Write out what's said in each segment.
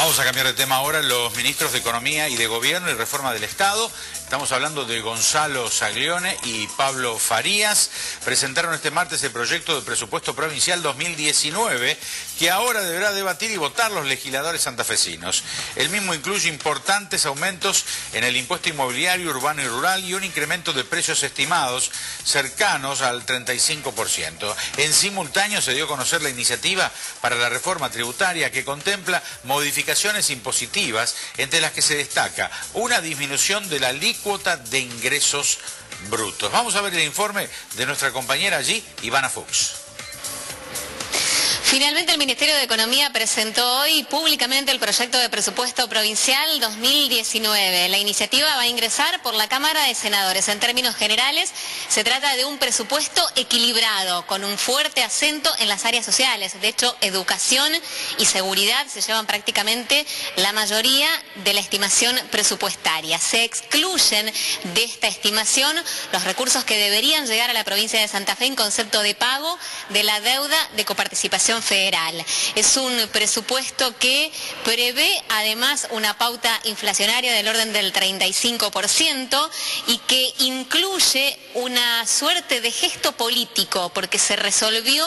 Vamos a cambiar de tema ahora. Los ministros de Economía y de Gobierno y Reforma del Estado, estamos hablando de Gonzalo Saglione y Pablo Farías, presentaron este martes el proyecto de presupuesto provincial 2019 que ahora deberá debatir y votar los legisladores santafesinos. El mismo incluye importantes aumentos en el impuesto inmobiliario urbano y rural y un incremento de precios estimados cercanos al 35%. En simultáneo se dio a conocer la iniciativa para la reforma tributaria que contempla modificaciones impositivas, entre las que se destaca una disminución de la alícuota de ingresos brutos. Vamos a ver el informe de nuestra compañera allí, Ivana Fuchs. Finalmente el Ministerio de Economía presentó hoy públicamente el proyecto de presupuesto provincial 2019. La iniciativa va a ingresar por la Cámara de Senadores. En términos generales, se trata de un presupuesto equilibrado, con un fuerte acento en las áreas sociales. De hecho, educación y seguridad se llevan prácticamente la mayoría de la estimación presupuestaria. Se excluyen de esta estimación los recursos que deberían llegar a la provincia de Santa Fe en concepto de pago de la deuda de coparticipación federal. Es un presupuesto que prevé además una pauta inflacionaria del orden del 35% y que incluye una suerte de gesto político, porque se resolvió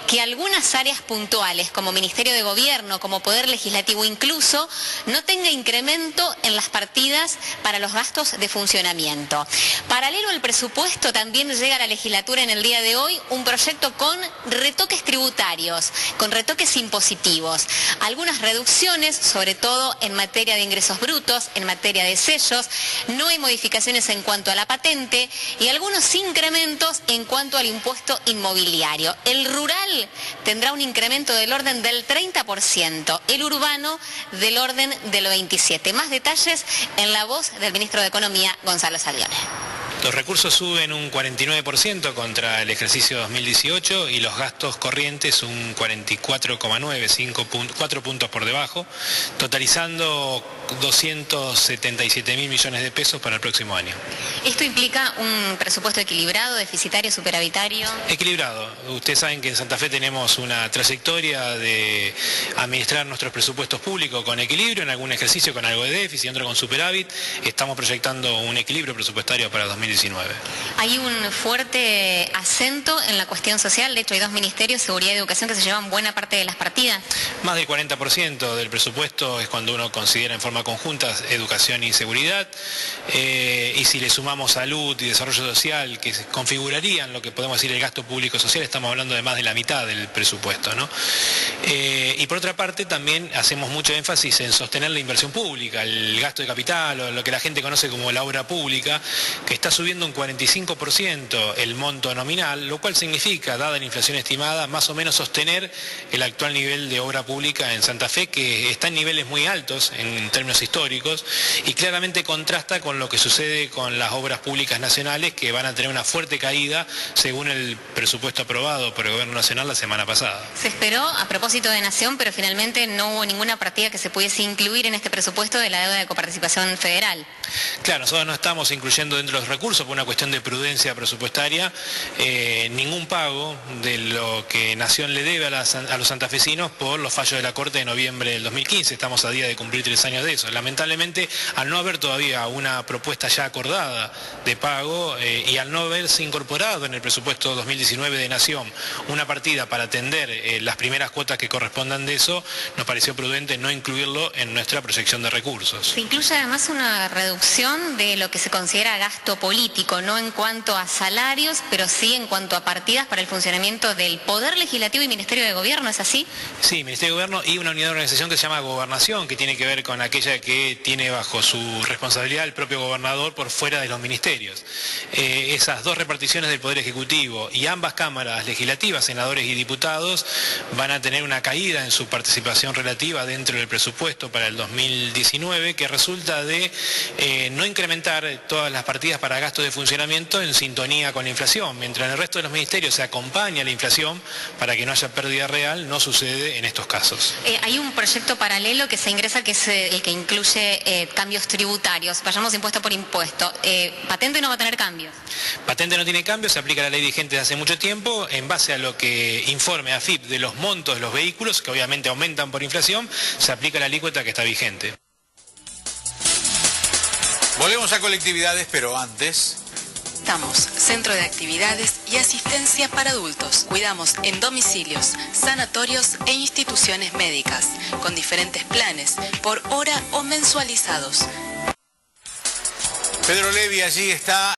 que algunas áreas puntuales, como Ministerio de Gobierno, como Poder Legislativo incluso, no tenga incremento en las partidas para los gastos de funcionamiento. Paralelo al presupuesto, también llega a la legislatura en el día de hoy un proyecto con retoques tributarios, con retoques impositivos, algunas reducciones, sobre todo en materia de ingresos brutos, en materia de sellos, no hay modificaciones en cuanto a la patente y algunos incrementos en cuanto al impuesto inmobiliario. El rural tendrá un incremento del orden del 30%, el urbano del orden del 27%. Más detalles en la voz del ministro de Economía, Gonzalo Saglione. Los recursos suben un 49% contra el ejercicio 2018 y los gastos corrientes un 44,9%, 4 puntos por debajo, totalizando 277.000 millones de pesos para el próximo año. ¿Esto implica un presupuesto equilibrado, deficitario, superavitario? Equilibrado. Ustedes saben que en Santa Fe tenemos una trayectoria de administrar nuestros presupuestos públicos con equilibrio, en algún ejercicio con algo de déficit, en otro con superávit. Estamos proyectando un equilibrio presupuestario para 2019. Hay un fuerte acento en la cuestión social. De hecho, hay dos ministerios, Seguridad y Educación, que se llevan buena parte de las partidas. Más del 40% del presupuesto es cuando uno considera en forma conjunta educación y seguridad. Y si le sumamos salud y desarrollo social, que configurarían lo que podemos decir el gasto público social, estamos hablando de más de la mitad del presupuesto, ¿no? Y por otra parte, también hacemos mucho énfasis en sostener la inversión pública, el gasto de capital, o lo que la gente conoce como la obra pública, que está subiendo un 45% el monto nominal, lo cual significa, dada la inflación estimada, más o menos sostener el actual nivel de obra pública en Santa Fe, que está en niveles muy altos en términos históricos y claramente contrasta con lo que sucede con las obras públicas nacionales, que van a tener una fuerte caída según el presupuesto aprobado por el Gobierno Nacional la semana pasada. Se esperó a propósito de Nación, pero finalmente no hubo ninguna partida que se pudiese incluir en este presupuesto de la deuda de coparticipación federal. Claro, nosotros no estamos incluyendo dentro de los recursos por una cuestión de prudencia presupuestaria ningún pago de lo que Nación le debe a los santafesinos por los fallos de la Corte de noviembre del 2015. Estamos a día de cumplir 3 años de eso. Lamentablemente, al no haber todavía una propuesta ya acordada de pago y al no haberse incorporado en el presupuesto 2019 de Nación una partida para atender las primeras cuotas que correspondan de eso, nos pareció prudente no incluirlo en nuestra proyección de recursos. Se incluye además una reducción de lo que se considera gasto político, no en cuanto a salarios, pero sí en cuanto a partidas para el funcionamiento del Poder Legislativo y Ministerio de Gobierno, ¿es así? Sí, Ministerio de Gobierno y una unidad de organización que se llama Gobernación, que tiene que ver con aquella que tiene bajo su responsabilidad el propio gobernador por fuera de los ministerios. Esas dos reparticiones del Poder Ejecutivo y ambas cámaras legislativas, senadores y diputados, van a tener una caída en su participación relativa dentro del presupuesto para el 2019, que resulta de no incrementar todas las partidas para gastos gastos de funcionamiento en sintonía con la inflación. Mientras en el resto de los ministerios se acompaña la inflación para que no haya pérdida real, no sucede en estos casos. Hay un proyecto paralelo que se ingresa, que es el que incluye cambios tributarios. Vayamos impuesto por impuesto. Patente no va a tener cambios. Patente no tiene cambios, se aplica la ley vigente de hace mucho tiempo, en base a lo que informe AFIP de los montos de los vehículos, que obviamente aumentan por inflación, se aplica la alícuota que está vigente. Volvemos a colectividades, pero antes... Estamos, Centro de Actividades y Asistencia para Adultos. Cuidamos en domicilios, sanatorios e instituciones médicas, con diferentes planes, por hora o mensualizados. Pedro Levi allí está.